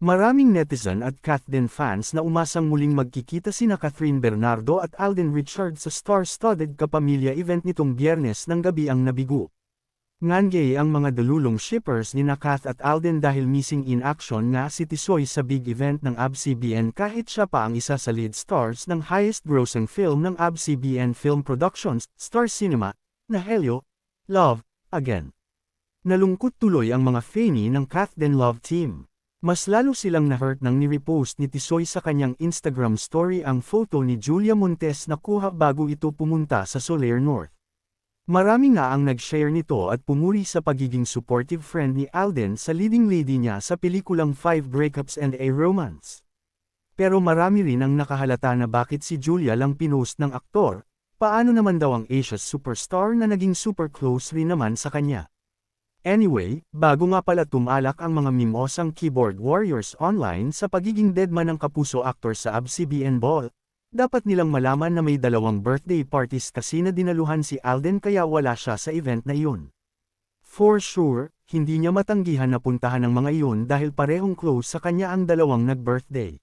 Maraming netizen at Kathleen fans na umasang muling magkikita sina Catherine Bernardo at Alden Richards sa star-studded kapamilya event nitong Biyernes ng gabi ang nabigo. Ngangay ang mga dalulong shippers ni Kath at Alden dahil missing in action nga si Tisoy sa big event ng ABS-CBN kahit siya pa ang isa sa lead stars ng highest-grossing film ng ABS-CBN Film Productions, Star Cinema, na Helio, Love, Again. Nalungkot tuloy ang mga fani ng Kathleen Love team. Mas lalo silang na-hurt nang ni-repost ni Tisoy sa kanyang Instagram story ang photo ni Julia Montes na kuha bago ito pumunta sa Soler North. Marami nga ang nag-share nito at pumuri sa pagiging supportive friend ni Alden sa leading lady niya sa pelikulang Five Breakups and a Romance. Pero marami rin ang nakahalata na bakit si Julia lang pinost ng aktor, paano naman daw ang Asia's superstar na naging super close rin naman sa kanya. Anyway, bago nga pala tumalak ang mga mimosang keyboard warriors online sa pagiging deadman ng kapuso actor sa ABS-CBN Ball, dapat nilang malaman na may dalawang birthday parties kasi na dinaluhan si Alden kaya wala siya sa event na iyon. For sure, hindi niya matanggihan na puntahan ang mga iyon dahil parehong close sa kanya ang dalawang nag-birthday.